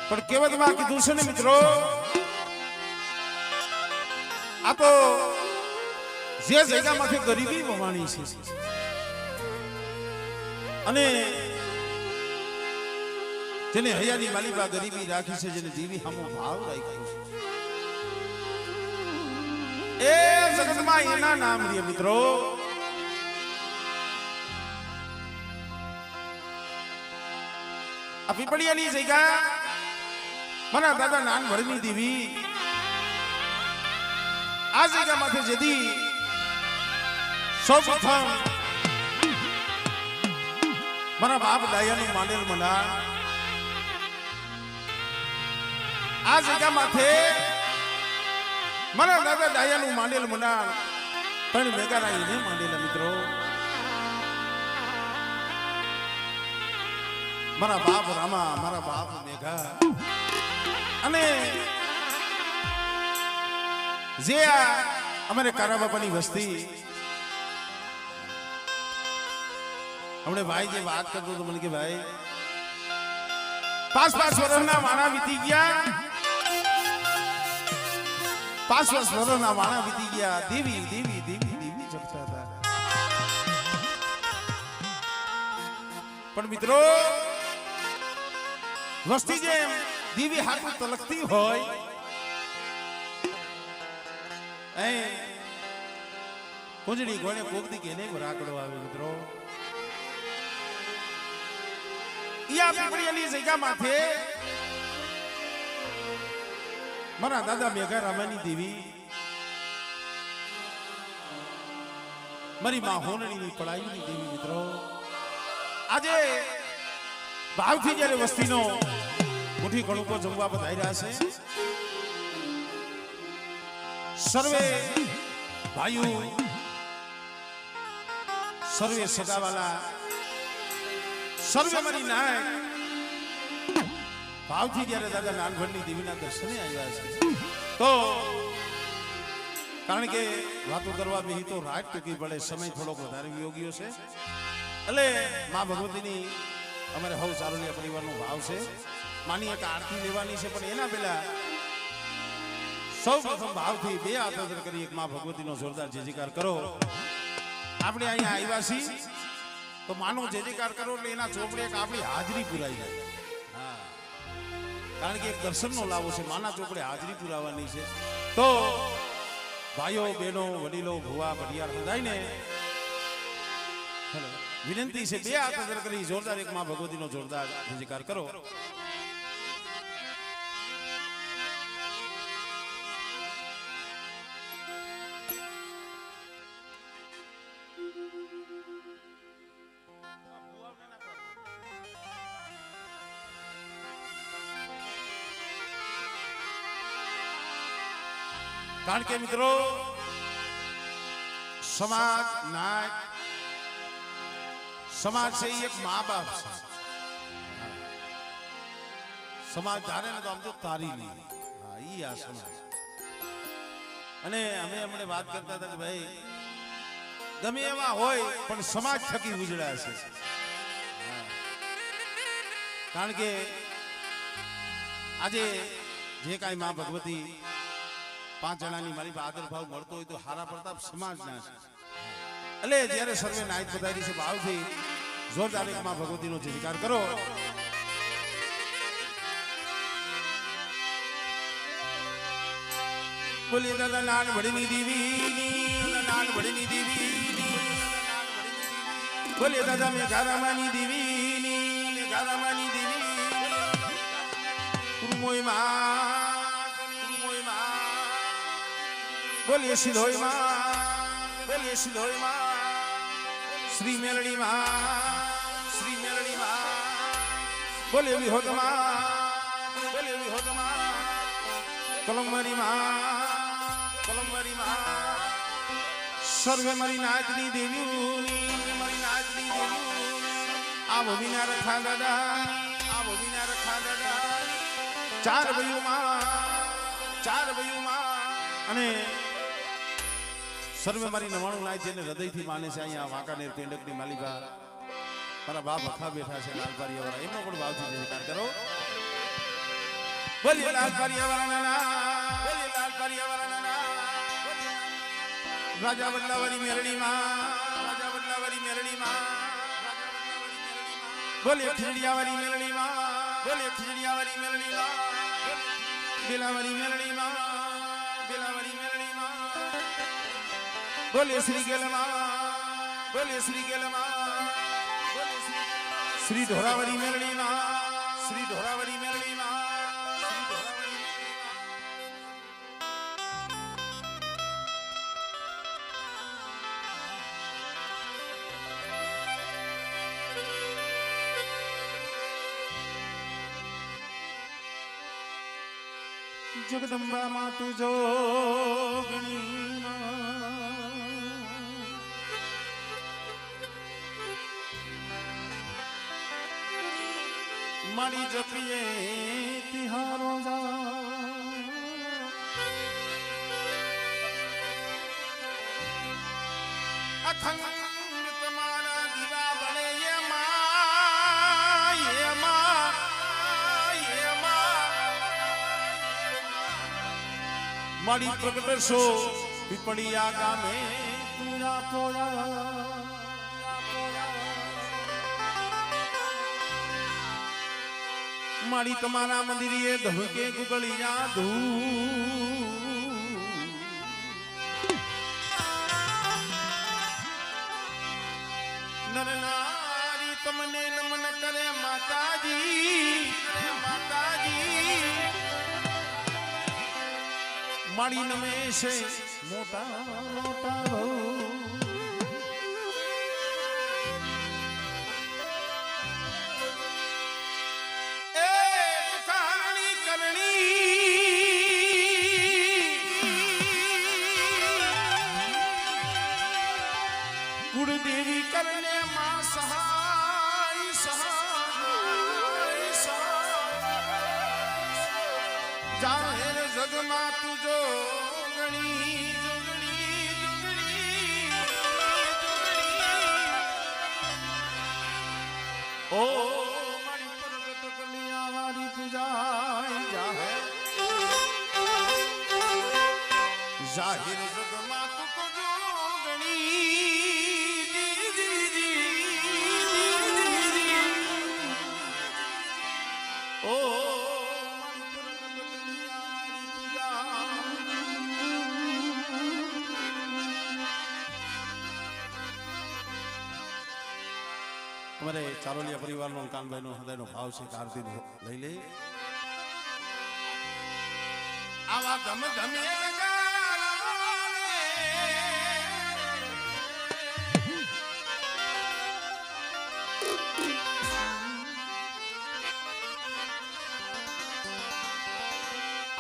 પણ કહેવતમાં કીધું છે ને મિત્રો, આ તો જે જગ્યામાંથી ગરીબી વવાણી છે અને જેને હૈયાની માલિકા ગરીબી રાખી છે, જેને જીવી સામો ભાવ રાખ્યો છે, એ જગતમાં એના નામ રે મિત્રો. આ પીપળિયાની જગ્યા મારા દાદા નાન ભરની દેવી આ જગ્યામાંથી જેથી સૌપ્રથમ મારા બાપ દાયાનું માંડેલ મના આ જગ્યામાંથી મારા દાદા દાયાનું માંડેલ મના પણ મેઘારા એને માંડેલા મિત્રો. મારા બાપ રામા, મારા બાપ મેઘા અને જે અમારે કારા બાપાની વસ્તી હમણે ભાઈ જે વાત કરતો હતો મને કે ભાઈ 5 વર્ષના વાણા વીતી ગયા, 5 વર્ષના વાણા વીતી ગયા, દેવી દેવી દેવી દેવી જપતા હતા. પણ મિત્રો વસ્તી જેમ દીવી હાથું તલકતી હોય એ કુંજડી ગોળે કોકદી કે નહીં રાકડો આવે મિત્રો. યા પીપળિયાની જગ્યા માથે મારા દાદા મેઘા રામાની દેવી મારી માં હોનણીની પડાઈની દેવી મિત્રો. આજે ભાવથી જ્યારે વસ્તીનો મુઠ્ઠી ઘણ ઉપર જમવા બધાઈ રહ્યા છે, સર્વે ભાઈઓ, સર્વે સગાવાલા, સર્વે મારી નાય ભાવથી જ્યારે દાદા નાનભણની દેવીના દર્શને આવ્યા છે, તો કારણ કે વાતો કરવા બેહી તો રાત ટૂંકી પડે, સમય થોડોક વધારે વિયોગ્યો છે, એટલે મા ભગવતીની અમારે હવ ચારોલિયા પરિવારનો ભાવ છે. માની એક આરતી લેવાની છે, પણ એના પહેલા સૌ પ્રથમ ભાવથી 2 હાથ કરી એક મા ભગવતીનો જોરદાર જયજયકાર કરો. આપણે અહીંયા આવ્યા છીએ તો માનો જયજયકાર કરો એટલે એના ચોપડે એક આપણી હાજરી પુરાઈ જાય. હા, કારણ કે એક દર્શનનો લાવો છે, માના ચોપડે હાજરી પુરાવાની છે. તો ભાઈઓ, બહેનો, વડીલો, ભુવા, ભડિયાર બધાને વિનંતી છે 2 હાથ કરી જોરદાર એક માં ભગવતીનો જોરદાર જયજયકાર કરો. કારણ કે મિત્રો સમાજ નાયક સમાજ છે એક મા બાપ છે. સમાજ ધારે ને તો આમ તો તારી નહીં. હા, ઈ આ સમાજ. અને અમે હમણે વાત કરતા હતા કે ભાઈ ગમે એવા હોય પણ સમાજ થકી ઉજળ્યા છે. કારણ કે આજે જે કાંઈ મા ભગવતી 5 જણાની મારી આદર ભાવ મળતો હોય તો હારા પ્રતાપ સમાજના છે. એટલે જ્યારે સર્વે નાયક બધારી છે, ભાવથી જોરદાર એક માં ભગવતીનો જયજયકાર કરો. બોલીએ દાદા નાનભણીની દેવી, નાનભણીની દેવી, બોલીએ દાદા મેઘા રામાની દેવી, મેઘા રામાની દેવી, કુરમોય માં, કુરમોય માં, બોલીએ સિલોય માં, બોલીએ સિલોય માં, શ્રી મેલડી માં, શ્રી મેલડી માં, બોલીએ વિહોત માં, બોલીએ વિહોત માં, કલમવારી માં, કલમવારી માં, સર્વે મારી નાચની દેવી, મારી નાચની દેવી, આ ભૂમિના રખા દાદા, આ ભૂમિના રખા દાદા, 4 ભાઈઓમાં, 4 ભાઈઓમાં અને સર્વે મારી 99 નાય જેને હૃદયથી માને છે. અહીંયા વાંકાનેર પેંડકની માલિકા મારા બાપ અખા બેઠા છે, લાલપારીયા વાળા, એમનો પણ ભાવથી જયકાર કરો. બોલીએ લાલ પર્યાવરણના બોલીએ લાલ પર્યાવરણના રાજા બદલાવરી મેરડીમાં રાજા બદલાવરી મેરડીમાં બોલીએ ખીજડીયાવાળી મેરડીમાં બોલીએ ખીજડીયાવાળી મેરડીમાં બેલાવાળી મેરડીમાં બેલાવાળી મેરડીમાં બોલીએ શ્રી ગેલમાં બોલીએ શ્રી ગેલમાં શ્રી ઢોરાવરી મેરડીમાં શ્રી ઢોરાવરી મેરડીમાં જગદંબા માતુ જોગણી મારી જપીએ તિહારો અખંડ તમારા દીવા બળે મારી પ્રગટ સો પીપળિયા ગામે તુરા પોળા મારી તમારા મંદિરે ધબકે ગુગળિયા ધૂ નર નારી તમને નમન કરે માતાજી માતાજી મારી નમે છે મોટા મોટા कुलदेवी करने मां सहाय सहाय जाहिर जगमा तुझो गणी जुगणी जुगणी ओ मारी प्रगट कलिया वाली पूजा जाहिर जाहिर जगमा तुझो गणी हमारे चारोलिया परिवार नो कानभाई नो हृदय नो भाव से आरती लई ले आवा धम धमे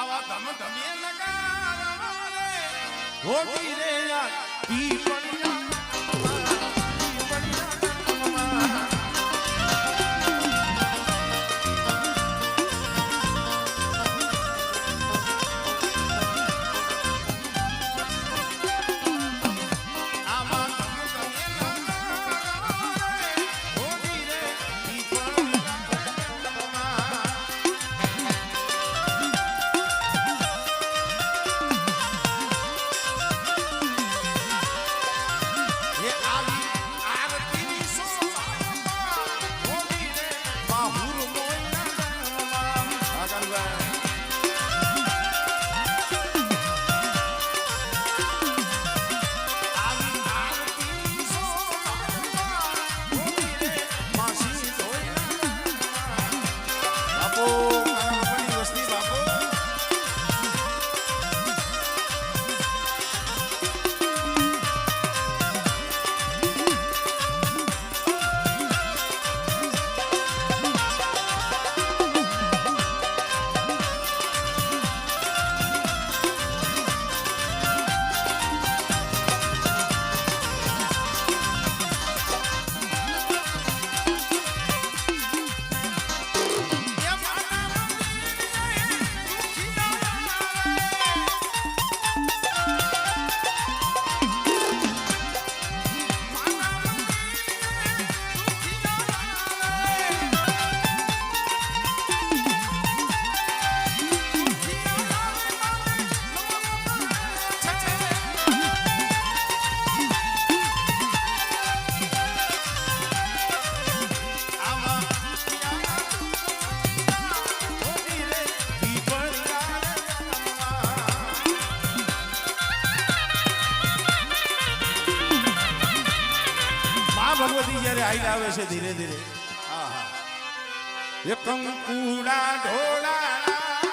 आवा धम धमे लगा होती रे यार पीपड़िया હાઈ આવે છે ધીરે ધીરે. હા હા. એ કંકુડા ઢોળાના